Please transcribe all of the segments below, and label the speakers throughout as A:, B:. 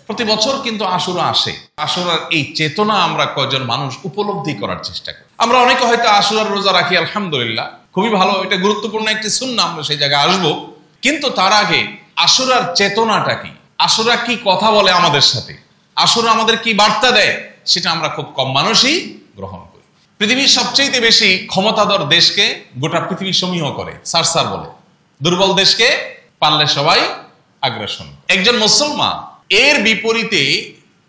A: প্রতি বছর কিন্তু আশুরা আসে। আশুরার এই চেতনা আমরা কয়জন মানুষ উপলব্ধি করার চেষ্টা করি। আমরা অনেকে হয়তো আশুরার রোজা রাখি, আলহামদুলিল্লাহ, খুবই ভালো, এটা গুরুত্বপূর্ণ একটি সুন্নাহ, আমরা সেই জায়গায় আসবো। কিন্তু তার আগে আশুরার চেতনাটা কি, আশুরা কি কথা বলে আমাদের সাথে, আশুরা আমাদের কি বার্তা দেয়, সেটা আমরা খুব কম মানুষই গ্রহণ করি। পৃথিবীর সবচেয়ে বেশি ক্ষমতাধর দেশকে গোটা পৃথিবী সমীহ করে, সারসার বলে। দুর্বল দেশকে পারলে সবাই আগ্রাসন। একজন মুসলমান এর বিপরীতে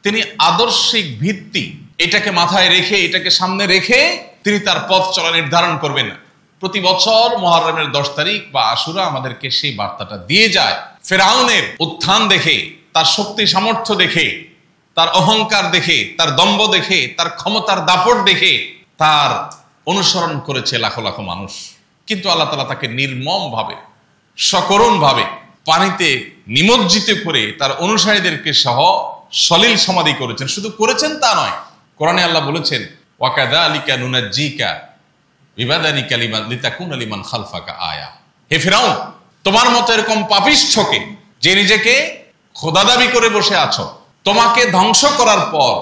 A: তিনি আদর্শিক ভিত্তি এটাকে মাথায় রেখে, এটাকে সামনে রেখে তিনি তার পথ চলা নির্ধারণ করবেন। প্রতি বছর মুহররমের 10 তারিখ বা আশুরা আমাদেরকে সেই বার্তাটা দিয়ে যায়। ফেরাউনের উত্থান দেখে, তার শক্তি সামর্থ্য দেখে, তার অহংকার দেখে, তার দম্ভ দেখে, তার ক্ষমতার দাপট দেখে তার অনুসরণ করেছে লাখো লাখো মানুষ। কিন্তু আল্লাহ তাআলা তাকে নির্মম ভাবে, সকরুণ ভাবে পানিতে নিমজ্জিত করে তার অনুসারীদেরকে সহ সলিল সমাধি করেছেন। শুধু করেছেন তা নয়, কোরআনে আল্লাহ বলেছেন, ওয়াকাযালিকা নুনাজ্জিকা বিবাদানিকা লিতাকুনা লিমান খালফাকা আয়া। হে ফিরাউন, তোমার মতো এরকম পাপিষ্ঠকে, যে নিজেকে খোদা দাবি করে বসে আছো, তোমাকে ধ্বংস করার পর,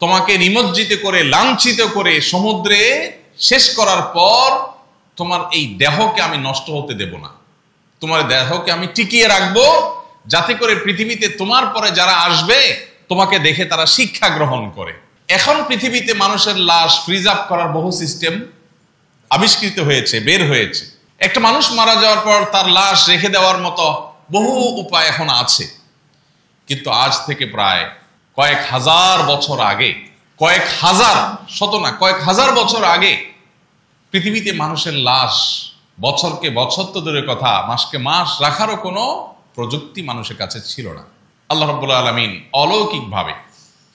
A: তোমাকে নিমজ্জিত করে, লাঞ্ছিত করে সমুদ্রে শেষ করার পর তোমার এই দেহকে আমি নষ্ট হতে দেব না। তোমার দেহকে আমি টিকিয়ে রাখবো, যাতে করে পৃথিবীতে তোমার পরে যারা আসবে তোমাকে দেখে তারা শিক্ষা গ্রহণ করে। এখন পৃথিবীতে মানুষের লাশ ফ্রিজ আপ করার বহু সিস্টেম আবিষ্কৃত হয়েছে, বের হয়েছে। একটা মানুষ মারা যাওয়ার পর তার লাশ রেখে দেওয়ার মতো বহু উপায় এখন আছে। কিন্তু আজ থেকে প্রায় কয়েক হাজার বছর আগে, কয়েক হাজার, শত না, কয়েক হাজার বছর আগে পৃথিবীতে মানুষের লাশ বছরকে বছর তো দূরের কথা, মাসকে মাস রাখারও কোনো প্রযুক্তি মানুষের কাছে ছিল না। আল্লাহ রাব্বুল আলামিন অলৌকিকভাবে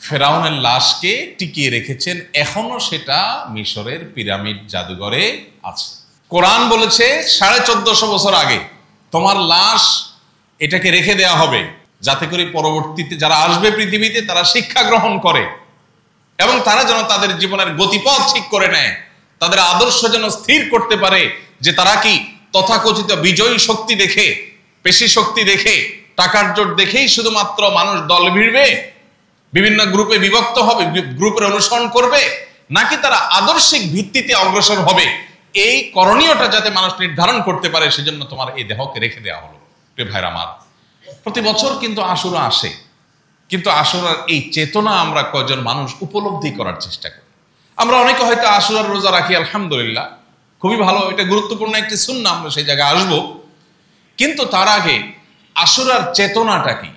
A: ফেরাউনের লাশকে টিকিয়ে রেখেছেন। এখনো সেটা মিশরের পিরামিড জাদুঘরে আছে। কোরআন বলেছে 1450 বছর আগে তোমার লাশ এটাকে রেখে দেওয়া হবে, যাতে করে পরবর্তীতে যারা আসবে পৃথিবীতে তারা শিক্ষা গ্রহণ করে এবং তারা যেন তাদের জীবনের গতিপথ ঠিক করে নেয়, তাদের আদর্শ যেন স্থির করতে পারে যে তারা কি তথাকথিত বিজয়ী শক্তি দেখে, পেশি শক্তি দেখে, টাকার জোট দেখেই শুধুমাত্র মানুষ দল ভিড়বে, বিভিন্ন গ্রুপে বিভক্ত হবে, গ্রুপের অনুসরণ করবে, নাকি তারা আদর্শিক ভিত্তিতে অগ্রসর হবে। এই করণীয়টা যাতে মানুষ নির্ধারণ করতে পারে, সেজন্য তোমার এই দেহকে রেখে দেওয়া হলো। প্রিয় ভাইরা আমার, প্রতি বছর কিন্তু আশুরা আসে। কিন্তু আশুরার এই চেতনা আমরা কয়জন মানুষ উপলব্ধি করার চেষ্টা করি। আমরা অনেকে হয়তো আশুরার রোজা রাখি, আলহামদুলিল্লাহ, খুবই ভালো, এটা গুরুত্বপূর্ণ একটি সুন্নাহ, আমরা সেই জায়গায় আসবো। কিন্তু তার আগে আশুরার চেতনাটা কি,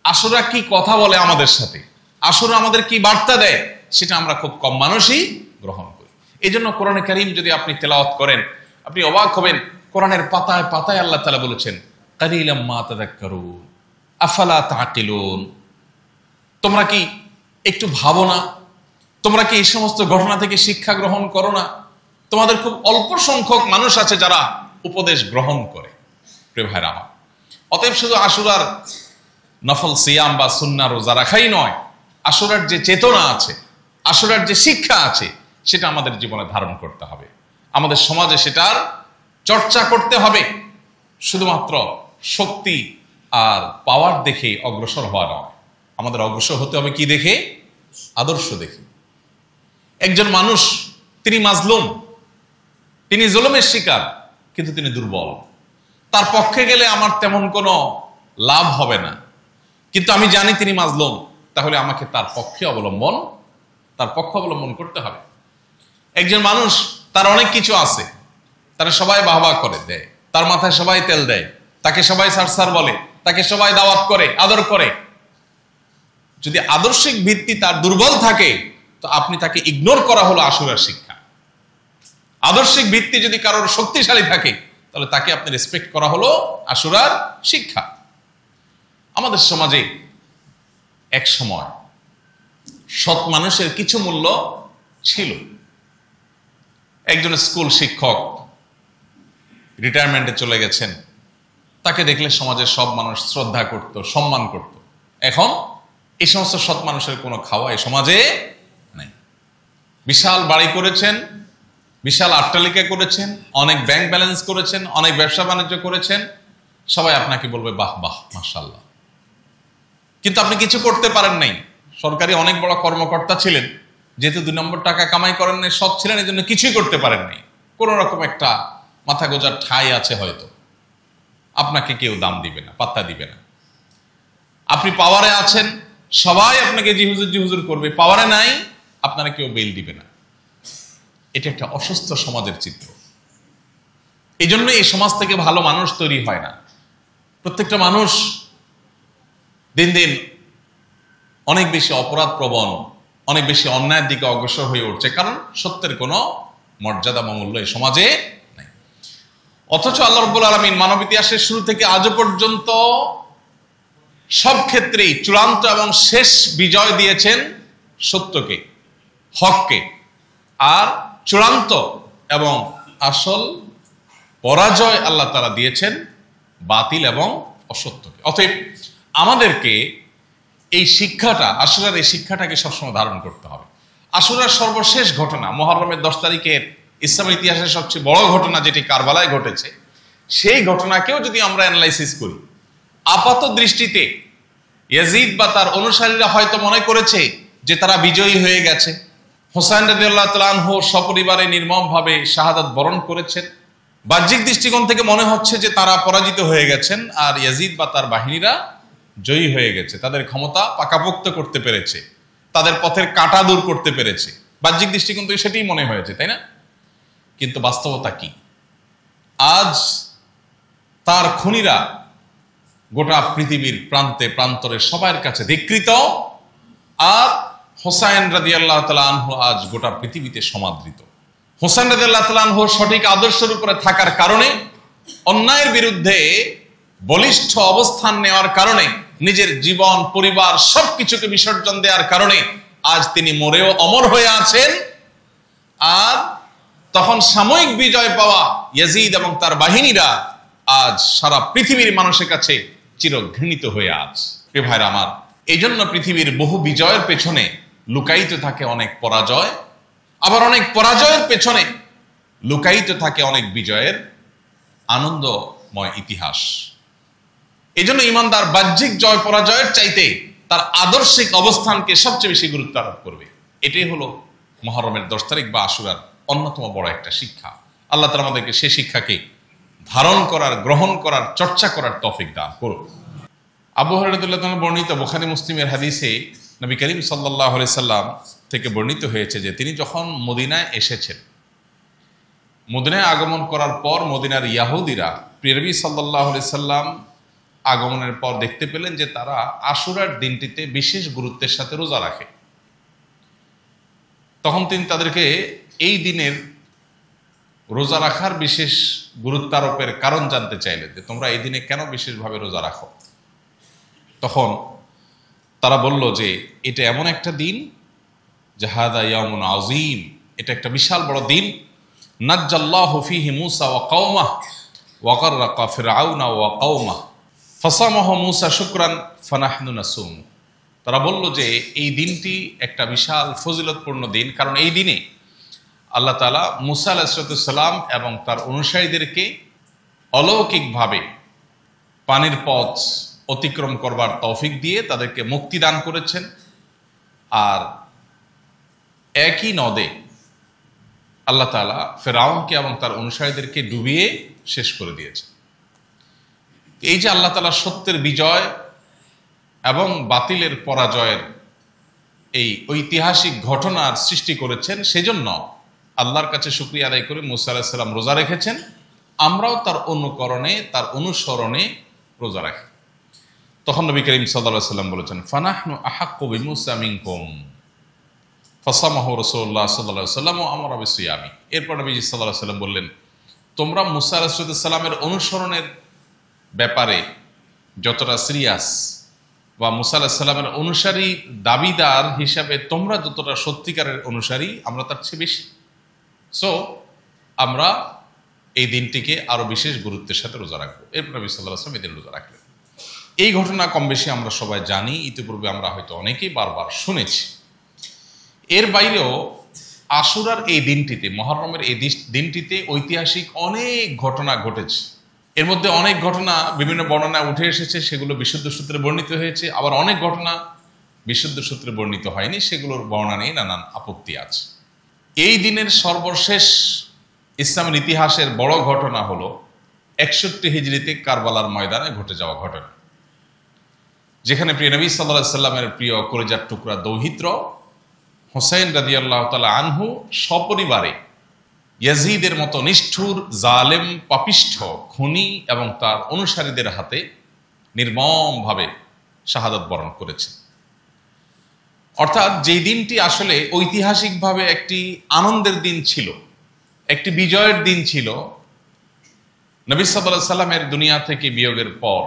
A: আশুরা কি কথা বলে আমাদের সাথে, আশুরা আমাদের কি বার্তা দেয়, সেটা আমরা খুব কম মানুষই গ্রহণ করি। এই জন্য কোরআনে কারীম যদি আপনি তেলাওয়াত করেন, আপনি অবাক হবেন। কোরআনের পাতায় পাতায় আল্লাহ তাআলা বলেছেন, কালিলাম মা তাযাক্কারুন আফালা তাকিলুন। তোমরা কি একটু ভাবো না? তোমরা কি এই সমস্ত ঘটনা থেকে শিক্ষা গ্রহণ করো না? তোমাদের খুব অল্প সংখ্যক মানুষ আছে যারা উপদেশ গ্রহণ করে। প্রিয় ভাইরা আমার, অতএব শুধু আশুরার নফল সিয়াম বা সুন্নাহ রোজা রাখাই নয়, আশুরার যে চেতনা আছে, আশুরার যে শিক্ষা আছে, সেটা আমাদের জীবনে ধারণ করতে হবে, আমাদের সমাজে সেটার চর্চা করতে হবে। শুধুমাত্র শক্তি আর পাওয়ার দেখে অগ্রসর হওয়া নয়, আমাদের অগ্রসর হতে হবে কি দেখে? আদর্শ দেখে। একজন মানুষ, তিনি মাজলুম, তিনি জুলুমের শিকার, কিন্তু তিনি দুর্বল। তার পক্ষে গেলে আমার তেমন কোনো লাভ হবে না, কিন্তু আমি জানি তিনি মাজলুম, তাহলে আমাকে তার পক্ষে অবলম্বন করতে হবে। একজন মানুষ, তার অনেক কিছু আছে, তারা সবাই বাহবা করে দেয়, তার মাথায় সবাই তেল দেয়, তাকে সবাই সারসার বলে, তাকে সবাই দাওয়াত করে, আদর করে। যদি আদর্শিক ভিত্তি তার দুর্বল থাকে, তো আপনি তাকে ইগনোর করা হলো আশুরার শিক্ষা। আদর্শিক ভিত্তি যদি কারোর শক্তিশালী থাকে, তাহলে তাকে আপনি রেসপেক্ট করা হলো আশুরার শিক্ষা। আমাদের সমাজে এক সময় সৎ মানুষের কিছু মূল্য ছিল। একজন স্কুল শিক্ষক রিটায়ারমেন্টে চলে গেছেন, তাকে দেখলে সমাজের সব মানুষ শ্রদ্ধা করত, সম্মান করত। এখন এই সমস্ত সৎ মানুষের কোনো খাওয়া এই সমাজে নেই। বিশাল বাড়ি করেছেন, বিশাল অট্টালিকা করেছেন, অনেক ব্যাংক ব্যালেন্স করেছেন, অনেক ব্যবসা বাণিজ্য করেছেন, সবাই আপনাকে বলবে বাহ বাহ মাশাআল্লাহ। কিন্তু আপনি কিছু করতে পারেন নাই, সরকারি অনেক বড় কর্মকর্তা ছিলেন, যেহেতু 2 নম্বর টাকা কামাই করেন নাই, সৎ ছিলেন, এই জন্য কিছুই করতে পারেন নাই, কোন রকম একটা মাথা গোজার ঠাঁই আছে হয়তো, আপনাকে কেউ দাম দিবে না, পাত্তা দিবে না। আপনি পাওয়ারে আছেন, সবাই আপনাকে জি হুজুর করবে, পাওয়ারে নাই, আপনারা কেউ বেল দিবে না। এটা একটা অসুস্থ সমাজের চিত্র। এই জন্য এই সমাজ থেকে ভালো মানুষ তৈরি হয় না। প্রত্যেকটা মানুষ দিন দিন অনেক বেশি অপরাধ প্রবণ, অনেক বেশি অন্যায়ের দিকে অগ্রসর হয়ে উঠছে, কারণ সত্যের কোনো মর্যাদা বা মূল্য এই সমাজে নাই। অথচ আল্লাহ রাব্বুল আলামিন মানব ইতিহাসের শুরু থেকে আজও পর্যন্ত সব ক্ষেত্রেই চূড়ান্ত এবং শেষ বিজয় দিয়েছেন সত্যকে, হককে, আর চূড়ান্ত এবং আসল পরাজয় আল্লাহ তাআলা দিয়েছেন বাতিল এবং অসত্যকে। অতএব আমাদেরকে এই শিক্ষাটা, আশুরার এই শিক্ষাটাকে সবসময় ধারণ করতে হবে। আশুরার সর্বশেষ ঘটনা, মুহররমের 10 তারিখের ইসলামের ইতিহাসের সবচেয়ে বড় ঘটনা যেটি কারবালায় ঘটেছে, সেই ঘটনাকেও যদি আমরা অ্যানালাইসিস করি, আপাত দৃষ্টিতে ইয়াজিদ বা তার অনুসারীরা হয়তো মনে করেছে যে তারা বিজয়ী হয়ে গেছে। হোসাইন রাদিয়াল্লাহু তাআলা আনহু সপরিবারে নির্মমভাবে শাহাদাত বরণ করেছেন। বাহ্যিক দৃষ্টিকোণ থেকে মনে হচ্ছে যে তারা পরাজিত হয়ে গেছেন, আর ইয়াজিদ বা তার বাহিনীরা জয়ী হয়ে গেছে, তাদের ক্ষমতা পাকাপোক্ত করতে পেরেছে, তাদের পথের কাঁটা দূর করতে পেরেছে। বাহ্যিক দৃষ্টিকোণ থেকে সেটাই মনে হয়েছে, তাই না? কিন্তু বাস্তবতা কি? আজ তার খুনিরা গোটা পৃথিবীর প্রান্তে প্রান্তরে সবার কাছে ধিক্কৃত, আর হোসাইন রাদিয়াল্লাহু তাআলা আনহু আজ গোটা পৃথিবীতে সমাদৃত। হোসাইন রাদিয়াল্লাহু তাআলা আনহু সঠিক আদর্শের উপরে থাকার কারণে, অন্যায়ের বিরুদ্ধে বলিষ্ঠ অবস্থান নেওয়ার কারণে, নিজের জীবন পরিবার সবকিছুকে বিসর্জন দেওয়ার কারণে আজ তিনি মরেও অমর হয়ে আছেন। আর তখন সাময়িক বিজয় পাওয়া ইয়াজিদ এবং তার বাহিনীরা আজ সারা পৃথিবীর মানুষের কাছে চিরঘৃণিত হয়ে আছে। এ ভাইরা আমার, এই জন্য পৃথিবীর বহু বিজয়ের পেছনে লুকায়িত থাকে অনেক পরাজয়, আবার অনেক পরাজয়ের পেছনে লুকায়িত থাকে অনেক বিজয়ের আনন্দময় ইতিহাস। এই জন্য ইমানদার বাহ্যিক জয় পরাজয়ের চাইতে তার আদর্শিক অবস্থানকে সবচেয়ে বেশি গুরুত্ব আরোপ করবে। এটাই হলো মুহররমের 10 তারিখ বা আশুরার অন্যতম বড় একটা শিক্ষা। আল্লাহ তাআলা আমাদেরকে সেই শিক্ষাকে ধারণ করার, গ্রহণ করার, চর্চা করার তৌফিক দান করুন। আবু হুরায়রা রাদিয়াল্লাহু তাআলা বর্ণিত বুখারী মুসলিমের হাদিসে নবী করিম সাল্লাল্লাহু আলাইহি সাল্লাম থেকে বর্ণিত হয়েছে যে তিনি যখন মদিনায় এসেছেন, মদিনায় আগমন করার পর মদিনার ইহুদিরা প্রিয় নবী সাল্লাল্লাহু আলাইহি সাল্লাম আগমনের পর দেখতে পেলেন যে তারা আশুরার দিনটিতে বিশেষ গুরুত্বের সাথে রোজা রাখে। তখন তিনি তাদেরকে এই দিনের রোজা রাখার বিশেষ গুরুত্ব আরোপের কারণ জানতে চাইলেন, যে তোমরা এই দিনে কেন বিশেষভাবে রোজা রাখো? তখন তারা বলল যে এটা এমন একটা দিন, জাহাদা ইয়ামুন আযীম, এটা একটা বিশাল বড় দিন। নাজ্জাল্লাহু ফীহি মূসা ওয়া কওমাহ ওয়া গাররাকা ফিরআউনা ওয়া কওমাহ ফাসামাহু মূসা শুকরান ফানাহনু নাসুম। তারা বলল যে এই দিনটি একটা বিশাল ফজিলতপূর্ণ দিন, কারণ এই দিনে আল্লাহ তাআলা মূসা আলাইহিস সালাম এবং তার অনুসারীদেরকে অলৌকিকভাবে পানির পথ অতিক্রম করবার তৌফিক দিয়ে তাদেরকে মুক্তি দান করেছেন, আর একই নদে আল্লাহ তাআলা ফিরআউনকে এবং তার অনুসারীদেরকে ডুবিয়ে শেষ করে দিয়েছেন। এই যে আল্লাহ তাআলা সত্যের বিজয় এবং বাতিলের পরাজয়ের এই ঐতিহাসিক ঘটনার সৃষ্টি করেছেন, সেজন্য আল্লাহর কাছে শুকরিয়া আদায় করে মূসা আলাইহিস সালাম রোজা রেখেছেন। আমরাও তার অনুকরণে, তার অনুসরণে রোজা রাখি। তখন নবী করিম সাল্লাল্লাহু আলাইহি ওয়াসাল্লাম বলেছেন, ফানাহনু আহাক্কু বিমূসা মিনকুম ফাসামাহু রাসূলুল্লাহ সাল্লাল্লাহু আলাইহি ওয়াসাল্লাম ওয়া আমারা বিসিয়ামি। এরপর নবীজি সাল্লাল্লাহু আলাইহি ওয়াসাল্লাম বললেন, তোমরা মূসা আলাইহিস সালামের অনুসরণের ব্যাপারে যতটা সিরিয়াস বা মূসা আলাইহিস সালামের অনুসারী দাবিদার হিসাবে তোমরা যতটা সত্যিকারের অনুসারী, আমরা তার চেয়ে বেশি। সো আমরা এই দিনটিকে আরো বিশেষ গুরুত্বের সাথে রোজা রাখবো। এরপর নবী সাল্লাল্লাহু আলাইহি ওয়াসাল্লাম এই দিন রোজা রাখলেন। এই ঘটনা কম বেশি আমরা সবাই জানি, ইতিপূর্বে আমরা হয়তো অনেকেই বারবার শুনেছি। এর বাইরেও আশুরার এই দিনটিতে, মুহররমের এই দিনটিতে ঐতিহাসিক অনেক ঘটনা ঘটেছে। এর মধ্যে অনেক ঘটনা বিভিন্ন বর্ণনায় উঠে এসেছে, সেগুলো বিশুদ্ধ সূত্রে বর্ণিত হয়েছে, আবার অনেক ঘটনা বিশুদ্ধ সূত্রে বর্ণিত হয়নি, সেগুলোর বর্ণনা নিয়ে নানান আপত্তি আছে। এই দিনের সর্বশেষ ইসলামের ইতিহাসের বড় ঘটনা হলো 61 হিজরিতে কারবালার ময়দানে ঘটে যাওয়া ঘটনা, যেখানে প্রিয় নবী সাল্লাল্লাহু আলাইহি সাল্লামের প্রিয় কলিজার টুকরা দৌহিত্র হোসেন রাদিয়াল্লাহু তাআলা আনহু সপরিবারে ইয়াজিদের মতো নিষ্ঠুর, জালেম, পাপিষ্ঠ, খুনি এবং তার অনুসারীদের হাতে নির্মমভাবে শাহাদাত বরণ করেছে। অর্থাৎ যেই দিনটি আসলে ঐতিহাসিকভাবে একটি আনন্দের দিন ছিল, একটি বিজয়ের দিন ছিল, নবী সাল্লাল্লাহু আলাইহি সাল্লামের দুনিয়া থেকে বিয়োগের পর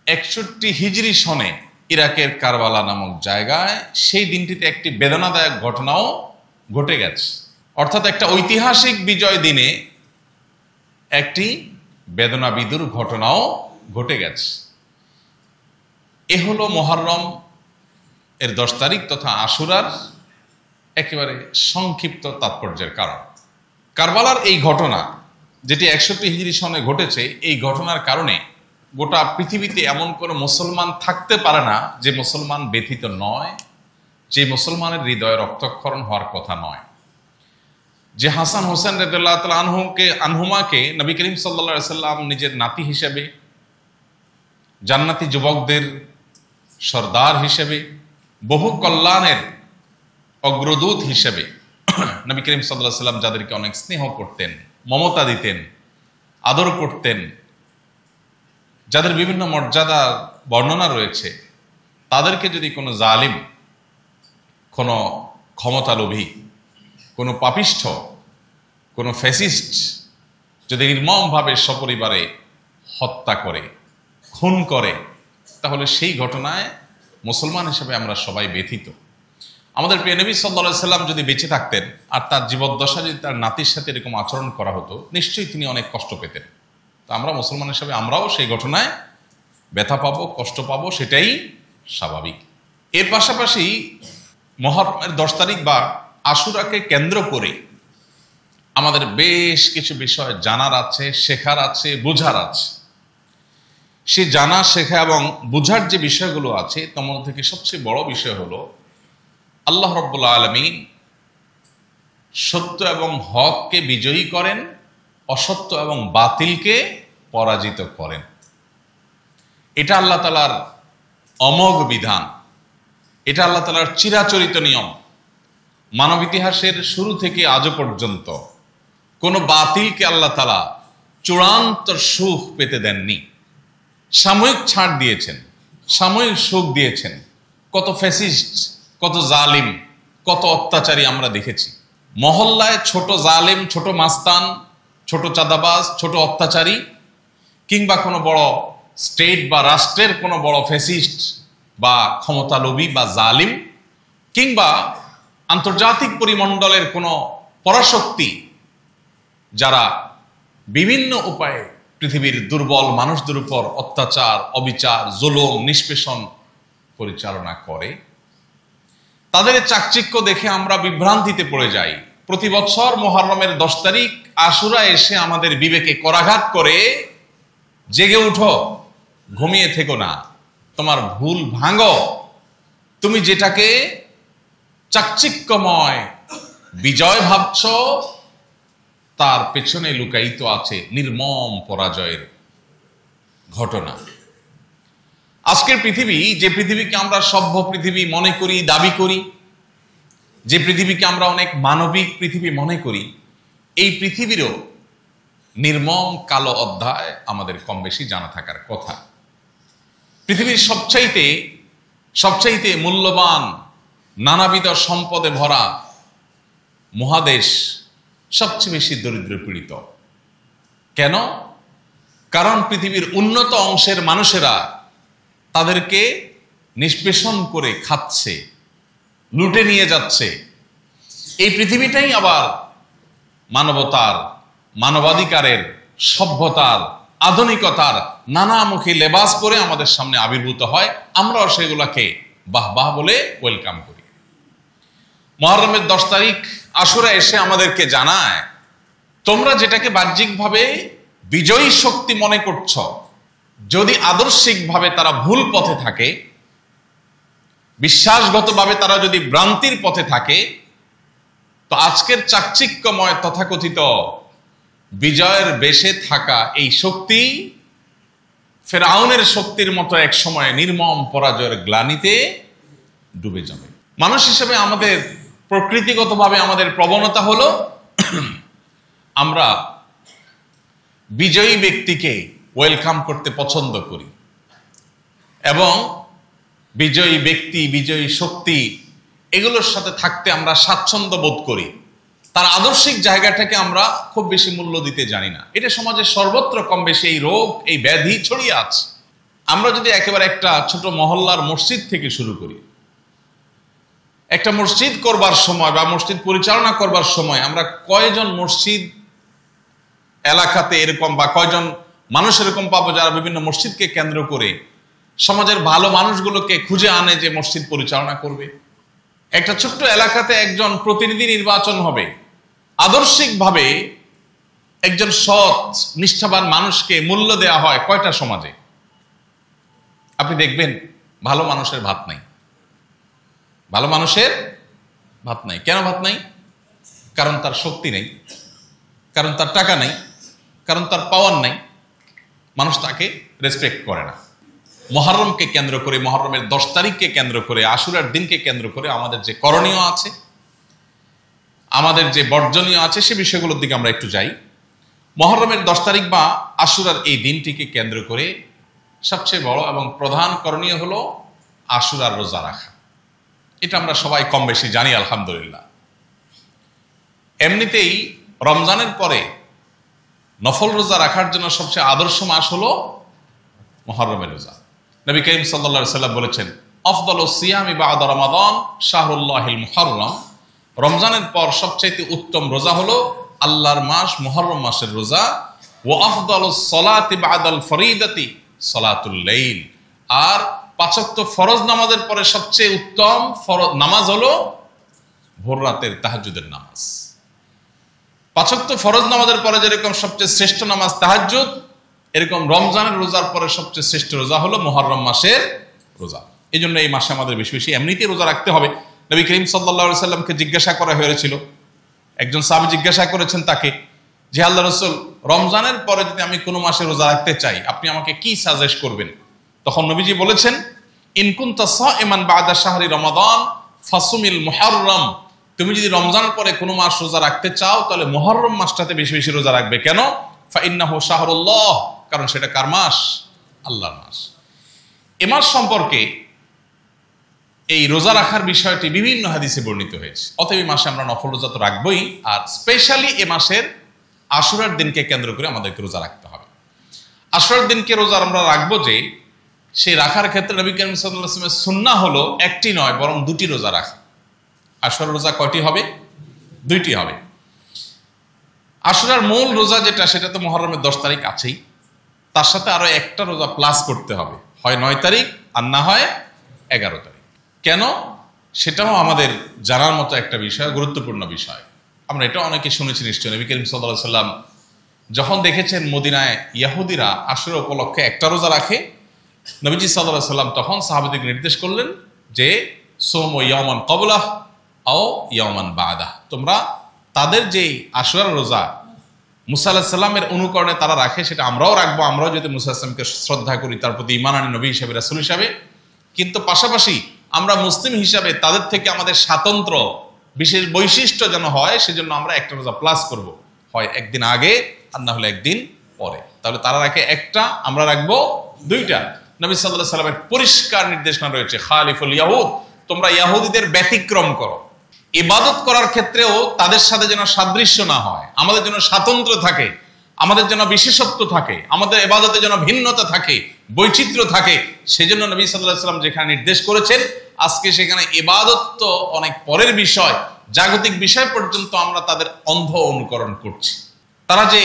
A: 61 হিজরি সনে ইরাকের কারবালা নামক জায়গায় সেই দিনটিতে একটি বেদনাদায়ক ঘটনাও ঘটে গেছে। অর্থাৎ একটা ঐতিহাসিক বিজয় দিনে একটি বেদনাবিদুর ঘটনাও ঘটে গেছে। এ হলো মুহররম এর 10 তারিখ তথা আশুরার একেবারে সংক্ষিপ্ত তাৎপর্যের কারণ। কারবালার এই ঘটনা যেটি 61 হিজরি সনে ঘটেছে, এই ঘটনার কারণে গোটা পৃথিবীতে এমন কোনো মুসলমান থাকতে পারে না যে মুসলমান ব্যথিত নয়, যে মুসলমানের হৃদয়ে রক্তক্ষরণ হওয়ার কথা নয়। যে হাসান হোসেন রাদিয়াল্লাহু তাআলা আনহুমাকে নবী করিম সাল্লাল্লাহু আলাইহি সাল্লাম নিজের নাতি হিসেবে, জান্নাতি যুবকদের সর্দার হিসেবে, বহু কল্যাণের অগ্রদূত হিসেবে নবী করিম সাল্লাল্লাহু আলাইহি সাল্লাম যাদেরকে অনেক স্নেহ করতেন, মমতা দিতেন, আদর করতেন, যাদের বিভিন্ন মর্যাদার বর্ণনা রয়েছে, তাদেরকে যদি কোনো জালিম, কোনো ক্ষমতালোভী, কোনো পাপিষ্ঠ, কোনো ফ্যাসিস্ট যদি নির্মমভাবে সপরিবারে হত্যা করে, খুন করে, তাহলে সেই ঘটনায় মুসলমান হিসেবে আমরা সবাই ব্যথিত। আমাদের প্রিয় নবী সাল্লাল্লাহু আলাইহি সাল্লাম যদি বেঁচে থাকতেন আর তার জীবদ্দশা যদি তার নাতির সাথে এরকম আচরণ করা হতো, নিশ্চয়ই তিনি অনেক কষ্ট পেতেন। তো আমরা মুসলমান হিসেবে আমরাও সেই ঘটনায় ব্যথা পাবো, কষ্ট পাবো, সেটাই স্বাভাবিক। এর পাশাপাশি মুহররমের 10 তারিখ বা আশুরাকে কেন্দ্র করে আমাদের বেশ কিছু বিষয় জানার আছে, শেখার আছে, বোঝার আছে। সে জানা, শেখা এবং বোঝার যে বিষয়গুলো আছে তার মধ্যে থেকে সবচেয়ে বড় বিষয় হলো আল্লাহ রাব্বুল আলামিন সত্য এবং হককে বিজয়ী করেন, অসত্য এবং বাতিলকে পরাজিত করেন। এটা আল্লাহ তাআলার অমোঘ বিধান, এটা আল্লাহ তাআলার চিরাচরিত নিয়ম। মানব ইতিহাসের শুরু থেকে আজও পর্যন্ত কোনো বাতিলকে আল্লাহ তাআলা চূড়ান্ত সুখ পেতে দেননি। সাময়িক ছাড় দিয়েছেন, সাময়িক সুখ দিয়েছেন। কত ফ্যাসিস্ট, কত জালিম, কত অত্যাচারী আমরা দেখেছি। মহল্লায় ছোট জালিম, ছোট মাস্তান, ছোট চাঁদাবাজ, ছোট অত্যাচারী, কিংবা কোনো বড় স্টেট বা রাষ্ট্রের কোনো বড় ফ্যাসিস্ট বা ক্ষমতালোভী বা জালিম, কিংবা আন্তর্জাতিক পরিমণ্ডলের কোনো পরাশক্তি যারা বিভিন্ন উপায়ে পৃথিবীর দুর্বল মানুষদের উপর অত্যাচার, অবিচার, জুলুম, নিষ্পেষণ পরিচালনা করে, তাদের চাকচিক্য দেখে আমরা বিভ্রান্তিতে পড়ে যাই। প্রতি বছর মুহররমের 10 তারিখ আশুরা এসে আমাদের বিবেকে করাঘাত করে, জেগে উঠো, ঘুমিয়ে থেকো না, তোমার ভুল ভাঙো। তুমি যেটাকে চাকচিক্যময় বিজয় ভাবছ, তার পেছনে লুকায়িত আছে নির্মম পরাজয়ের ঘটনা। আজকের পৃথিবী, যে পৃথিবীকে আমরা সভ্য পৃথিবী মনে করি, দাবি করি, যে পৃথিবীকে আমরা অনেক মানবিক পৃথিবী মনে করি, এই পৃথিবীরও নির্মম কালো অধ্যায় আমাদের কম বেশি জানা থাকার কথা। পৃথিবীর সবচাইতে মূল্যবান, নানাবিধ সম্পদে ভরা মহাদেশ সবচেয়ে বেশি দরিদ্র পীড়িত। কেন? কারণ পৃথিবীর উন্নত অংশের মানুষেরা তাদেরকে নিষ্পেষণ করে খাচ্ছে, লুটে নিয়ে যাচ্ছে। এই পৃথিবীটাই আবার মানবতার, মানবাধিকারের, সভ্যতার, আধুনিকতার নানামুখী লেবাস পরে আমাদের সামনে আবির্ভূত হয়। আমরাও সেগুলোকে বাহ বাহ বলে ওয়েলকাম করি। মুহররমের 10 তারিখ আশুরা এসে আমাদেরকে জানায়, তোমরা যেটাকে বাহ্যিকভাবে বিজয়ী শক্তি মনে করছ, যদি আদর্শিকভাবে তারা ভুল পথে থাকে, বিশ্বাসগতভাবে তারা যদি ভ্রান্তির পথে থাকে, তো আজকের চাকচিক্যময় তথাকথিত বিজয়ের বেশে থাকা এই শক্তি ফেরাউনের শক্তির মতো এক সময় নির্মম পরাজয়ের গ্লানিতে ডুবে যাবে। মানুষ হিসেবে আমাদের প্রকৃতিগতভাবে আমাদের প্রবণতা হলো আমরা বিজয়ী ব্যক্তিকে ওয়েলকাম করতে পছন্দ করি এবং বিজয়ী ব্যক্তি, বিজয়ী শক্তি এগুলোর সাথে থাকতে আমরা স্বাচ্ছন্দ্য বোধ করি। তার আদর্শিক জায়গাটাকে আমরা খুব বেশি মূল্য দিতে জানি না। এটা সমাজের সর্বত্র কম বেশি এই রোগ, এই ব্যাধি ছড়িয়ে আছে। আমরা যদি একেবারে একটা ছোট মহল্লার মসজিদ থেকে শুরু করি, একটা মসজিদ করবার সময় বা মসজিদ পরিচালনা করবার সময় আমরা কয়জন মসজিদ এলাকাতে এরকম বা কয়জন মানুষ এরকম পাবো যারা বিভিন্ন মসজিদকে কেন্দ্র করে সমাজের ভালো মানুষগুলোকে খুঁজে আনে যে মসজিদ পরিচালনা করবে। একটা ছোট্ট এলাকাতে একজন প্রতিনিধি নির্বাচন হবে, আদর্শিকভাবে একজন সৎ নিষ্ঠাবান মানুষকে মূল্য দেওয়া হয় কয়টা সমাজে? আপনি দেখবেন ভালো মানুষের ভাত নাই, ভালো মানুষের ভাত নাই। কেন ভাত নাই? কারণ তার শক্তি নেই, কারণ তার টাকা নেই, কারণ তার পাওয়ার নাই। মানুষ তাকে রেসপেক্ট করে না। মুহররমকে কেন্দ্র করে, মুহররমের 10 তারিখকে কেন্দ্র করে, আশুরার দিনকে কেন্দ্র করে আমাদের যে করণীয় আছে, আমাদের যে বর্জনীয় আছে, সে বিষয়গুলোর দিকে আমরা একটু যাই। মুহররমের 10 তারিখ বা আশুরার এই দিনটিকে কেন্দ্র করে সবচেয়ে বড় এবং প্রধান করণীয় হলো আশুরার রোজা রাখা। এটা আমরা সবাই কম বেশি জানি আলহামদুলিল্লাহ। এমনিতেই রমজানের পরে নফল রোজা রাখার জন্য সবচেয়ে আদর্শ মাস হলো মুহররমের রোজা। নবী করিম সাল্লাল্লাহু আলাইহি ওয়াসাল্লাম বলেছেন, আফদালুস সিয়ামি বা'দা রমাদান শাহরুল্লাহিল মুহররম। রমজানের পর সবচেয়ে উত্তম রোজা হলো আল্লাহর মাস মুহররম মাসের রোজা। ওয়া আফদালুস সালাতি বা'দাল ফরিদাতি সালাতুল লাইল। আর 5 ওয়াক্ত ফরজ নামাজের পরে সবচেয়ে উত্তম নামাজ হলো ভোর রাতের তাহাজ্জুদের নামাজ। 5 ওয়াক্ত ফরজ নামাজের পরে যেরকম সবচেয়ে শ্রেষ্ঠ নামাজ তাহাজ্জুদ, এরকম রমজানের রোজার পরে সবচেয়ে শ্রেষ্ঠ রোজা হলো মুহররম মাসের রোজা। এই জন্য এই মাসে আমাদের বেশি বেশি এমনিতেই রোজা রাখতে হবে। নবী করিম সাল্লাল্লাহু আলাইহি সাল্লামকে জিজ্ঞাসা করা হয়েছিল, একজন সাহাবী জিজ্ঞাসা করেছেন তাকে যে, আল্লাহ রাসূল, রমজানের পরে যদি আমি কোনো মাসে রোজা রাখতে চাই, আপনি আমাকে কি সাজেস্ট করবেন? তখন নবীজি বলেছেন, ইন কুনতা সাইমান বা'দা শাহরি রমাদান ফাসুমিল মুহররম। তুমি যদি রমজানের পরে কোনো মাস রোজা রাখতে চাও, তাহলে মুহররম মাসটাতে বেশি বেশি রোজা রাখবে। কেন? ফা ইন্নাহু শাহরুল্লাহ, কারণ সেটা কার মাস? আল্লাহর মাস। এ মাস সম্পর্কে এই রোজা রাখার বিষয়টি বিভিন্ন হাদিসে বর্ণিত হয়েছে। অতএব এই মাসে আমরা নফল রোজা তো রাখবই, আর স্পেশালি এ মাসের আশুরার দিনকে কেন্দ্র করে আমাদেরকে রোজা রাখতে হবে। আশুরার দিনকে রোজা আমরা রাখবো যে, সেই রাখার ক্ষেত্রে নবী করিম সাল্লাল্লাহু আলাইহি ওয়াসাল্লামের সুন্নাহ হলো একটি নয় বরং 2টি রোজা রাখা। আশুরার রোজা কয়টি হবে? 2টি হবে। আশুরার মূল রোজা যেটা, সেটা তো মুহররমের 10 তারিখ আছেই, তার সাথে আরো একটা রোজা প্লাস করতে হবে, হয় 9 তারিখ আর না হয় 11 তারিখ। কেন? সেটাও আমাদের জানার মতো একটা বিষয়, গুরুত্বপূর্ণ বিষয়। আমরা এটা অনেকে শুনেছি নিশ্চয়। নবী করিম সাল্লাল্লাহু আলাইহি ওয়াসাল্লাম যখন দেখেছেন মদিনায় ইহুদিরা আশুরা উপলক্ষে একটা রোজা রাখে, নবীজি সাল্লাল্লাহু আলাইহি ওয়াসাল্লাম তখন সাহাবাদেরকে নির্দেশ করলেন যে, সুমু ইয়াওমান ক্বাবলাহ আও ইয়াওমান বা'দাহ। তোমরা তাদের যে আশুরার রোজা মুসা আলাইহিস সালামের অনুকরণে তারা রাখে, সেটা আমরাও রাখবো। আমরাও যদি মুসা আলাইহিস সালামকে শ্রদ্ধা করি, তার প্রতি ঈমান আনি নবী হিসেবে, রাসূল হিসেবে, কিন্তু পাশাপাশি আমরা মুসলিম হিসাবে তাদের থেকে আমাদের স্বাতন্ত্র বিশেষ বৈশিষ্ট্য যেন হয়, সেজন্য আমরা একটা রোজা প্লাস করব, হয় একদিন আগে আর না হলে একদিন পরে। তাহলে তারা রাখে একটা, আমরা রাখবো 2টা। নবী সাল্লাল্লাহু আলাইহি ওয়াসাল্লামের পরিষ্কার নির্দেশনা রয়েছে, খালিফুল ইয়াহুদ, তোমরা ইহুদিদের ব্যতিক্রম করো। ইবাদত করার ক্ষেত্রেও তাদের সাথে যেন সাদৃশ্য না হয়, আমাদের যেন স্বাতন্ত্র্য থাকে, আমাদের যেন বিশেষত্ব থাকে, আমাদের ইবাদতে যেন ভিন্নতা থাকে, বৈচিত্র্য থাকে। সেজন্য নবী সাল্লাল্লাহু আলাইহি ওয়াসাল্লাম যেখানে নির্দেশ করেছেন, আজকে সেখানে ইবাদত তো অনেক পরের বিষয়, জাগতিক বিষয় পর্যন্ত আমরা তাদের অন্ধ অনুকরণ করছি। তারা যে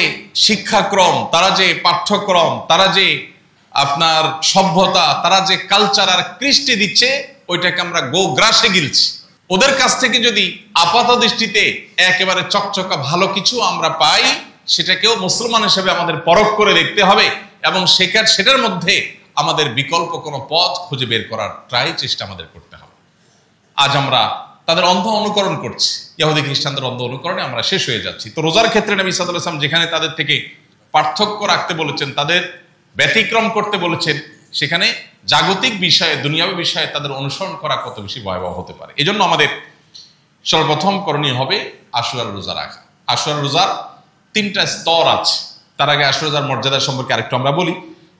A: শিক্ষাক্রম, তারা যে পাঠ্যক্রম, তারা যে আপনার সভ্যতা, তারা যে কালচার আর কৃষ্টি দিচ্ছে, ওইটাকে আমরা গোগ্রাসে গিলছি। ওদের কাছ থেকে যদি আপাত দৃষ্টিতে একেবারে চকচকা ভালো কিছু আমরা পাই, সেটাকেও মুসলমান হিসেবে আমাদের পরখ করে দেখতে হবে এবং সেটার মধ্যে আমাদের বিকল্প কোনো পথ খুঁজে বের করার চেষ্টা আমাদের করতে হবে। আজ আমরা তাদের অন্ধ অনুকরণ করছি, ইহুদি খ্রিস্টানদের অন্ধ অনুকরণে আমরা শেষ হয়ে যাচ্ছি। তো রোজার ক্ষেত্রে নবী সাল্লাল্লাহু আলাইহি ওয়াসাল্লাম যেখানে তাদের থেকে পার্থক্য রাখতে বলেছেন, তাদের ব্যতিক্রম করতে বলেছেন, সেখানে জাগতিক বিষয়ে, দুনিয়াবী বিষয়ে তাদের অনুসরণ করা কত বেশি ভয়াবহ হতে পারে। এজন্য আমাদের সর্বপ্রথম করণীয় হবে আশুরার রোজা রাখা। আশুরার রোজার 3টা স্তর আছে। তার আগে আশুরার রোজার মর্যাদা সম্পর্কে আরেকটু আমরা বলি।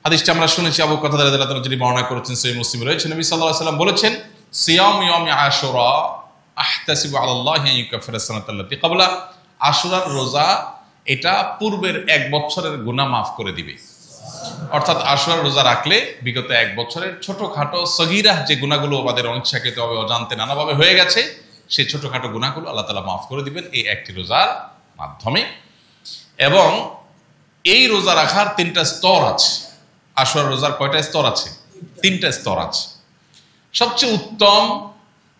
A: হাদিসটা আমরা শুনেছি, আবু কাতাদা রাদিয়াল্লাহু তাআলা যিনি বর্ণনা করেছেন, সহিহ মুসলিমে রয়েছে। নবী সাল্লাল্লাহু আলাইহি ওয়াসাল্লাম বলেছেন, সিয়াম ইয়াউমি আশুরা আহতাসিবু আলাল্লাহি আন ইউকাফিরা সানাতাল্লাতী ক্বাবলা। আশুরার রোজা এটা পূর্বের 1 বছরের গুনাহ মাফ করে দিবে। অর্থাৎ আশুরার রোজা রাখলে বিগত 1 বছরের ছোটখাটো সগীরা যে গুনাহগুলো আমাদের অনিচ্ছাকৃতভাবে অজান্তে নানাভাবে হয়ে গেছে, সেই ছোটখাটো গুনাহগুলো আল্লাহ তাআলা মাফ করে দিবেন এই একটি রোজার মাধ্যমে। এবং এই রোজা রাখার 3টা স্তর আছে। আশুরার রোজার কয়টা স্তর আছে? 3টা স্তর আছে। সবচেয়ে উত্তম,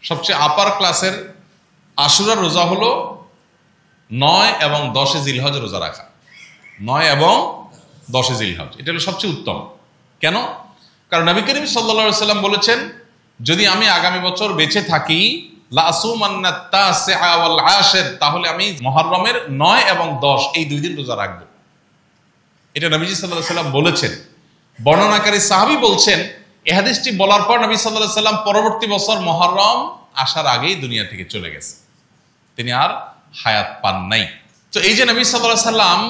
A: সবচেয়ে আপার ক্লাসের আশুরার রোজা হলো 9 এবং 10 জিলহজ রোজা রাখা। 9 এবং 10 জিলহজ, এটা হলো সবচেয়ে উত্তম। কেন? কারণ নবী করিম সাল্লাল্লাহু আলাইহি ওয়াসাল্লাম বলেছেন, যদি আমি আগামী বছর বেঁচে থাকি তাহলে আমি মুহররমের 9 এবং 10 এই 2 দিন রোজা রাখবো। এটা নবীজি সাল্লাল্লাহু আলাইহি ওয়াসাল্লাম বলেছেন। বর্ণনাকারী সাহাবী বলছেন, এই হাদিসটি বলার পর নবী সাল্লাল্লাহু আলাইহি ওয়াসাল্লাম পরবর্তী বছর মুহররম আসার আগেই দুনিয়া থেকে চলে গেছে, তিনি আর হায়াত পান নাই। তো এই যে নবী সাল্লাল্লাহু আলাইহি ওয়াসাল্লাম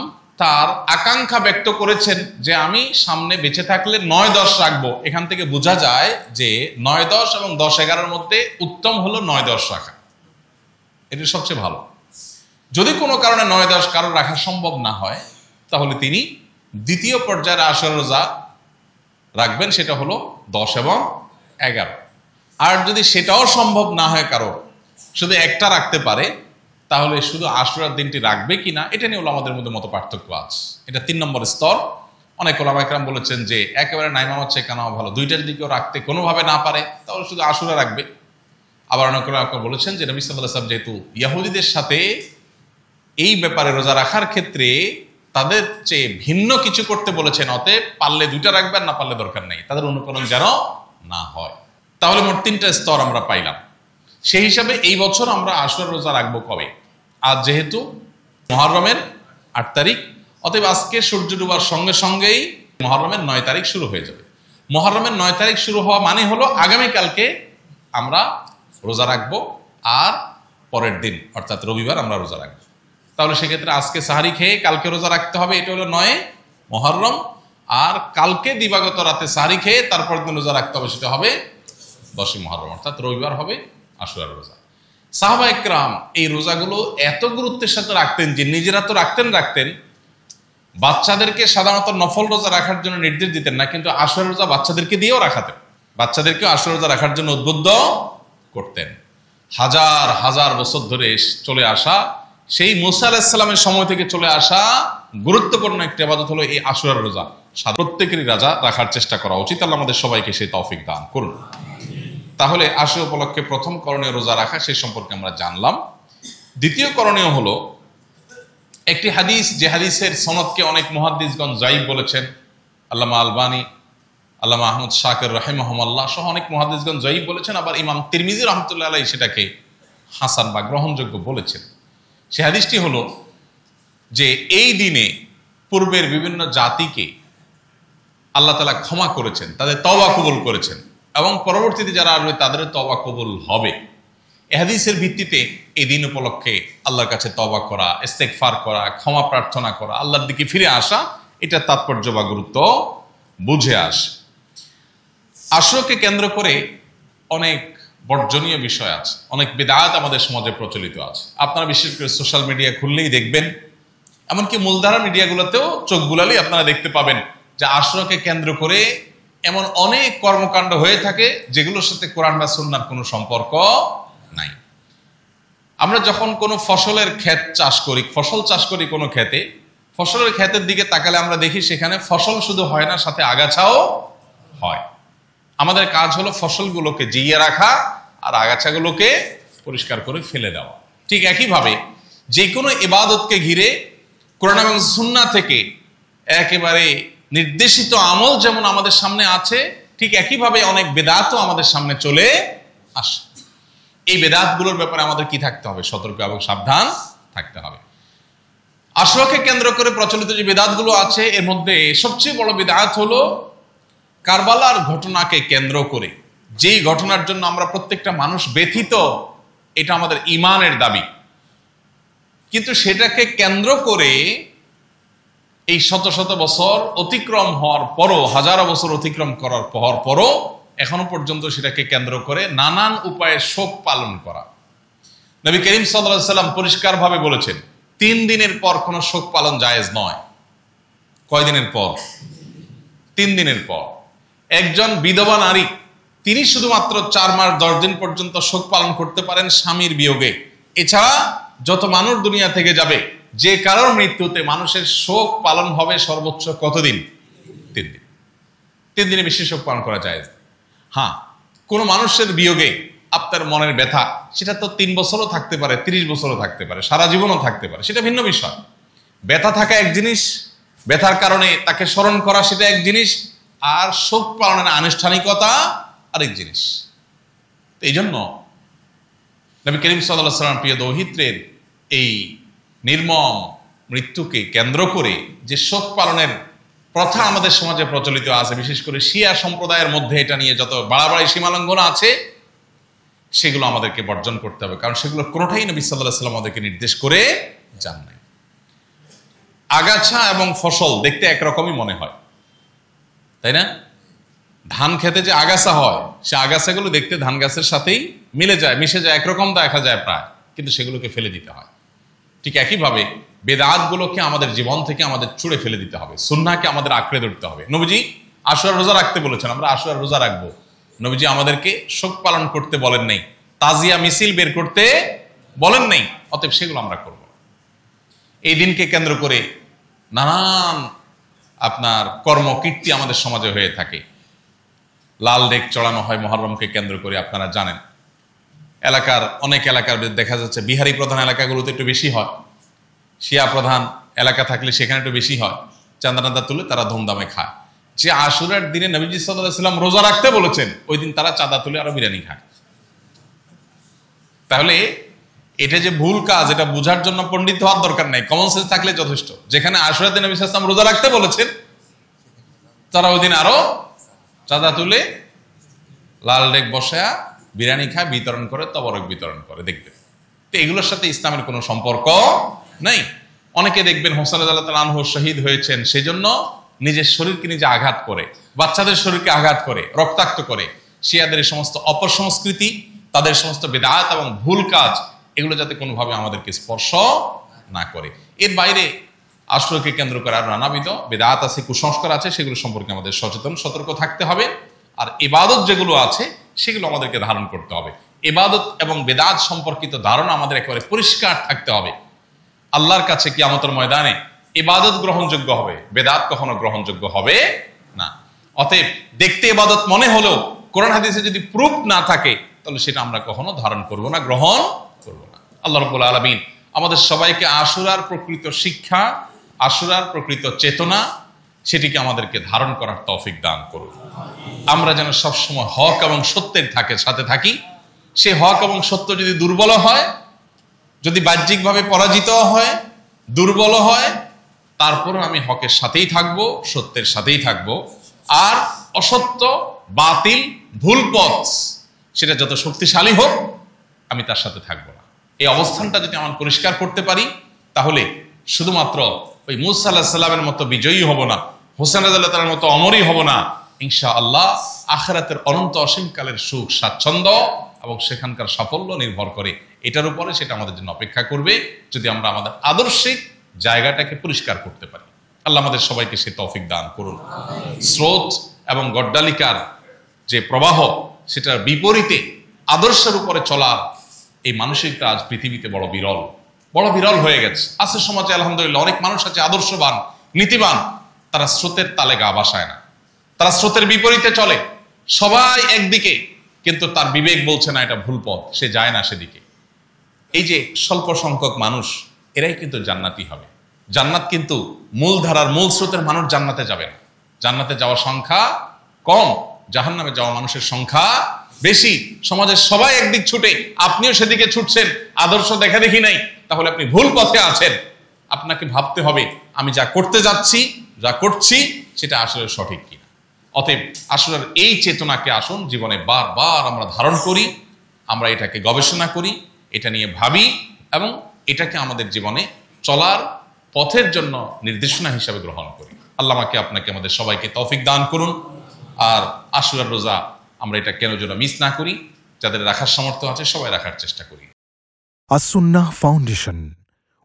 A: তার আকাঙ্ক্ষা ব্যক্ত করেছেন যে আমি সামনে বেঁচে থাকলে 9-10 রাখবো, এখান থেকে বোঝা যায় যে 9-10 এবং 10-11 মধ্যে উত্তম হলো 9-10 রাখা, এটা সবচেয়ে ভালো। যদি কোনো কারণে 9-10 কারোর রাখা সম্ভব না হয়, তাহলে তিনি দ্বিতীয় পর্যায়ের আশুরার রোজা রাখবেন, সেটা হলো 10 এবং 11। আর যদি সেটাও সম্ভব না হয়, কারো শুধু একটা রাখতে পারে, তাহলে শুধু আশুরার দিনটি রাখবে কিনা এটা নিয়ে আমাদের মধ্যে মত পার্থক্য আছে। এটা 3 নম্বর স্তর। অনেক ওলামা ইকরাম বলেছেন যে একেবারে নাইমা হচ্ছে কেন ভালো, 2টার দিকেও রাখতে কোনোভাবে না পারে তাহলে শুধু আশুরা রাখবে। আবার অনেক ওলামা বলেছেন যে নবী সাল্লাল্লাহু আলাইহি ওয়াসাল্লাম যেহেতু ইহুদিদের সাথে এই ব্যাপারে রোজা রাখার ক্ষেত্রে তাদের চেয়ে ভিন্ন কিছু করতে বলেছেন, অতএব পারলে 2টা রাখবেন, না পারলে দরকার নেই, তাদের অনুকরণ যেন না হয়। তাহলে মোট 3টা স্তর আমরা পাইলাম। সেই হিসাবে এই বছর আমরা আশুরার রোজা রাখবো কবে? আজ যেহেতু মুহররমের 8 তারিখ, অতএব আজকে সূর্য ডুবার সঙ্গে সঙ্গেই মুহররমের 9 তারিখ শুরু হয়ে যাবে। মুহররমের 9 তারিখ শুরু হওয়া মানে হলো আগামীকালকে আমরা রোজা রাখবো, আর পরের দিন অর্থাৎ রবিবার আমরা রোজা রাখবো। তাহলে সেক্ষেত্রে আজকে সাহারি খেয়ে কালকে রোজা রাখতে হবে, এটা হলো 9 মুহররম। আর কালকে দিবাগত রাতে সাহারি খেয়ে তারপর দিন রোজা রাখতে হবে, সেটা হবে 10 মুহররম, অর্থাৎ রবিবার হবে আশুরার রোজা। সাহাবা ইকরাম এই রোজাগুলো এত গুরুত্বের সাথে রাখতেন যে নিজেরা তো রাখতেন, বাচ্চাদেরকে সাধারণত নফল রোজা রাখার জন্য নির্দেশ দিতেন না, কিন্তু আশুরার রোজা বাচ্চাদেরকে দিয়েও রাখাতেন, বাচ্চাদেরকেও আশুরার রোজা রাখার জন্য উদ্বুদ্ধ করতেন। হাজার হাজার বছর ধরে চলে আসা, সেই মুসা আলাইহিস সালামের সময় থেকে চলে আসা গুরুত্বপূর্ণ একটি ইবাদত হলো এই আশুরার রোজা। প্রত্যেকেরই রোজা রাখার চেষ্টা করা উচিত। আল্লাহ আমাদের সবাইকে সেই তৌফিক দান করুন। তাহলে আশুরা উপলক্ষে প্রথম করণীয় রোজা রাখা, সেই সম্পর্কে আমরা জানলাম। দ্বিতীয় করণীয় হলো একটি হাদিস, যে হাদিসের সনদকে অনেক মুহাদ্দিসগণ যায়িফ বলেছেন। আল্লামা আলবানী, আল্লামা আহমদ শাকির রাহিমাহুল্লাহ সহ অনেক মুহাদ্দিসগণ যায়িফ বলেছেন। আবার ইমাম তিরমিজি রাহমাতুল্লাহ আলাইহি সেটাকে হাসান বা গ্রহণযোগ্য বলেছেন। সে হাদিসটি হলো যে এই দিনে পূর্বের বিভিন্ন জাতিকে আল্লাহ তাআলা ক্ষমা করেছেন, তাদের তওবা কবুল করেছেন, এবং পরবর্তীতে যারা আসবে তাদেরও তওবা কবুল হবে। এই হাদিসের ভিত্তিতে এই দিন উপলক্ষে আল্লাহর কাছে তওবা করা, ইস্তেগফার করা, ক্ষমা প্রার্থনা করা, আল্লাহর দিকে ফিরে আসা, এটা তাৎপর্য বা গুরুত্ব বুঝে আসে। আশুরাকে কেন্দ্র করে অনেক বর্জনীয় বিষয় আছে, অনেক বিদআত আমাদের সমাজে প্রচলিত আছে। আপনারা বিশেষ করে সোশ্যাল মিডিয়া খুললেই দেখবেন, এমনকি মূলধারা মিডিয়াগুলোতেও চোখ বুলালেই আপনারা দেখতে পাবেন যে আশুরাকে কেন্দ্র করে এমন অনেক কর্মকাণ্ড হয়ে থাকে যেগুলোর সাথে কোরআন বা সুন্নাহর কোনো সম্পর্ক নাই। আমরা যখন কোনো ফসলের ক্ষেত চাষ করি, ফসল চাষ করি কোনো ক্ষেতে, ফসলের ক্ষেতের দিকে তাকালে আমরা দেখি সেখানে ফসল শুধু হয় না, সাথে আগাছাও হয়। আমাদের কাজ হলো ফসলগুলোকে জিইয়ে রাখা আর আগাছাগুলোকে পরিষ্কার করে ফেলে দেওয়া। ঠিক একইভাবে যে কোনো ইবাদতকে ঘিরে কোরআন এবং সুন্নাহ থেকে একেবারে নির্দেশিত আমল যেমন আমাদের সামনে আছে, ঠিক একইভাবে অনেক বেদাতও আমাদের সামনে চলে আসে। এই বেদাতগুলোর ব্যাপারে আমাদের কি থাকতে হবে? সতর্ক এবং সাবধান থাকতে হবে। আশুরাকে কেন্দ্র করে প্রচলিত যে বেদাতগুলো আছে, এর মধ্যে সবচেয়ে বড় বেদাত হলো কারবালার ঘটনাকে কেন্দ্র করে, যেই ঘটনার জন্য আমরা প্রত্যেকটা মানুষ ব্যথিত, এটা আমাদের ঈমানের দাবি, কিন্তু সেটাকে কেন্দ্র করে এই শত শত বছর অতিক্রম হওয়ার পরও, হাজারো বছর অতিক্রম করার পরও এখনো পর্যন্ত সেটাকে কেন্দ্র করে নানান উপায়ে শোক পালন করা। নবী করিম সাল্লাল্লাহু আলাইহি সাল্লাম পরিষ্কারভাবে বলেছেন 3 দিনের পর কোনো শোক পালন জায়েজ নয়। কয় দিনের পর? 3 দিনের পর। একজন বিধবা নারী, তিনি শুধুমাত্র 4 মাস 10 দিন পর্যন্ত শোক পালন করতে পারেন স্বামীর বিয়োগে। এছাড়া যত মানুষ দুনিয়া থেকে যাবে, যে কারোর মৃত্যুতে মানুষের শোক পালন হবে সর্বোচ্চ কতদিন? 3 দিন। 3 দিনে বেশি শোক পালন করা যায়। হ্যাঁ, কোনো মানুষের বিয়োগে আপনার মনের ব্যথা, সেটা তো 3 বছরও থাকতে পারে, 30 বছরও থাকতে পারে, সারা জীবনও থাকতে পারে, সেটা ভিন্ন বিষয়। ব্যথা থাকা এক জিনিস, ব্যথার কারণে তাকে স্মরণ করা সেটা এক জিনিস, আর শোক পালনের আনুষ্ঠানিকতা আরেক জিনিস। এই জন্য নবী করিম সাল্লাল্লাহু আলাইহি ওয়াসাল্লাম প্রিয় দৌহিত্রের এই নির্মম মৃত্যুকে কেন্দ্র করে যে শোক পালনের প্রথা আমাদের সমাজে প্রচলিত আছে, বিশেষ করে শিয়া সম্প্রদায়ের মধ্যে এটা নিয়ে যত বাড়াবাড়ি সীমালঙ্ঘন আছে, সেগুলো আমাদেরকে বর্জন করতে হবে, কারণ সেগুলো কোনোটাই নবী সাল্লাল্লাহু আলাইহি ওয়াসাল্লাম আমাদেরকে নির্দেশ করে যান নাই। আগাছা এবং ফসল দেখতে একরকমই মনে হয়, তাই না? ধান খেতে যে আগাছা হয়, সে আগাছাগুলো দেখতে ধান গাছের সাথেই মিলে যায়, মিশে যায়, একরকম দেখা যায় প্রায়, কিন্তু সেগুলোকে ফেলে দিতে হয়। ঠিক একইভাবে বেদাতগুলোকে আমাদের জীবন থেকে আমাদের ছুঁড়ে ফেলে দিতে হবে, সুন্নাহকে আমাদের আঁকড়ে ধরতে হবে। নবীজি আশুরার রোজা রাখতে বলেছেন, আমরা আশুরার রোজা রাখবো। নবীজি আমাদেরকে শোক পালন করতে বলেন নাই, তাজিয়া মিছিল বের করতে বলেন নাই, অতএব সেগুলো আমরা করব। এই দিনকে কেন্দ্র করে নানান আপনার কর্মকীর্তি আমাদের সমাজে হয়ে থাকে। লাল ডেক চড়ানো হয় মহররমকে কেন্দ্র করে, আপনারা জানেন। অনেক এলাকার দেখা যাচ্ছে বিহারি প্রধান এলাকাগুলোতে একটু বেশি হয়, শিয়া প্রধান এলাকা থাকলে সেখানে একটু বেশি হয়। চাঁদা তুলে তারা ধুমধামে খায়। যে আশুরার দিনে নবীজি সাল্লাল্লাহু আলাইহি ওয়াসাল্লাম রোজা রাখতে বলেছেন, ওই দিন তারা চাঁদা তুলে আরো বিরিয়ানি খায়। তাহলে এটা যে ভুল কাজ, এটা বোঝার জন্য পণ্ডিত হওয়ার দরকার নাই, কমন সেন্স থাকলে যথেষ্ট। যেখানে আশুরার দিনে নবী সাল্লাল্লাহু আলাইহি ওয়াসাল্লাম রোজা রাখতে বলেছেন, তারা ওই দিন আরো চাঁদা তুলে লাল ডেক বসায়া বিরিয়ানি খায়, বিতরণ করে, তবরক বিতরণ করে, দেখবেন। তো এগুলোর সাথে ইসলামের কোনো সম্পর্ক নাই। অনেকে দেখবেন হোসেন রাদিয়াল্লাহু তাআলা আনহু শহীদ হয়েছেন, সেজন্য নিজের শরীরকে নিজে আঘাত করে, বাচ্চাদের শরীরকে আঘাত করে, রক্তাক্ত করে। শিয়াদের এই সমস্ত অপসংস্কৃতি, তাদের সমস্ত বেদাত এবং ভুল কাজ, এগুলো যাতে কোনোভাবে আমাদেরকে স্পর্শ না করে। এর বাইরে আশুরাকে কেন্দ্র করে আর নানাবিধ বেদাত আছে, কুসংস্কার আছে, সেগুলো সম্পর্কে আমাদের সচেতন সতর্ক থাকতে হবে। আর ইবাদত যেগুলো আছে সেগুলো আমাদেরকে ধারণ করতে হবে। ইবাদত এবং বেদাত সম্পর্কিত ধারণা আমাদের একেবারে পরিষ্কার থাকতে হবে। আল্লাহর কাছে কিয়ামতের ময়দানে ইবাদত গ্রহণযোগ্য হবে, বেদাত কখনো গ্রহণযোগ্য হবে না। অতএব দেখতে ইবাদত মনে হলেও কোরআন হাদিসে যদি প্রুফ না থাকে, তাহলে সেটা আমরা কখনো ধারণ করব না, গ্রহণ করব না। আল্লাহ রাব্বুল আলামিন আমাদের সবাইকে আশুরার প্রকৃত শিক্ষা, আশুরার প্রকৃত চেতনা, সেটিকে আমাদেরকে ধারণ করার তৌফিক দান করুন। আমরা যেন সবসময় হক এবং সত্যের সাথে থাকি। সেই হক এবং সত্য যদি দুর্বল হয়, যদি বাহ্যিকভাবে পরাজিত হয়, দুর্বল হয়, তারপরে আমি হকের সাথেই থাকব, সত্যের সাথেই থাকব। আর অসত্য, বাতিল, ভুল পথ, সেটা যত শক্তিশালী হোক, আমি তার সাথে থাকবো না। এই অবস্থানটা যদি আমরা পরিষ্কার করতে পারি, তাহলে শুধুমাত্র ওই মূসা আলাইহিস সালামের মতো বিজয়ী হব না, হোসেন রাদিয়াল্লাহু তাআলার মতো অমরই হব না। ইনশাআল্লাহ আখিরাতের অনন্ত অসীমকালের সুখ, স্বাচ্ছন্দ্য এবং সেখানকার সাফল্য নির্ভর করে এটার উপরে, সেটা আমাদের জন্য অপেক্ষা করবে যদি আমরা আমাদের আদর্শিক জায়গাটাকে পরিষ্কার করতে পারি। আল্লাহ আমাদের সবাইকে সে তৌফিক দান করুন। স্রোত এবং গড্ডালিকার যে প্রবাহ, সেটার বিপরীতে আদর্শের উপরে চলার এই মানসিক কাজ পৃথিবীতে বড় বিরল হয়ে গেছে। আছে সমাজে আলহামদুলিল্লাহ অনেক মানুষ আছে আদর্শবান, নীতিবান, তারা স্রোতের তালে গা ভাসায় না, তারা স্রোতের বিপরীতে চলে। সবাই একদিকে, কিন্তু তার বিবেক বলছে না এটা ভুল পথ, সে যায় না সেদিকে। এই যে স্বল্প সংখ্যক মানুষ, এরাই কিন্তু জান্নাতি হবে। জান্নাত কিন্তু মূলধারার মূল স্রোতের মানুষ জান্নাতে যাবে না। জান্নাতে যাওয়ার সংখ্যা কম, জাহান্নামে যাওয়া মানুষের সংখ্যা বেশি। সমাজের সবাই একদিক ছুটে, আপনিও সেদিকে ছুটছেন, আদর্শ দেখা দেখি নাই, তাহলে আপনি ভুল পথে আছেন। আপনাকে ভাবতে হবে আমি যা করতে যাচ্ছি, যা করছি, সেটা আসলে সঠিক কিনা। অতএব আসলের এই চেতনাকে আসুন জীবনে বারবার আমরা ধারণ করি, আমরা এটাকে গবেষণা করি, এটা নিয়ে ভাবি এবং এটাকে আমাদের জীবনে চলার পথের জন্য নির্দেশনা হিসাবে গ্রহণ করি। আল্লাহ আমাকে আপনাকে আমাদের সবাইকে তৌফিক দান করুন। আর আশুরার রোজা আমরা এটা কেন যেন মিস না করি, যাদের রাখার সামর্থ্য আছে সবাই রাখার চেষ্টা করি।
B: আস-সুন্নাহ ফাউন্ডেশন,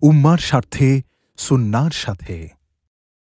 B: উম্মার স্বার্থে সুন্নাহর সাথে।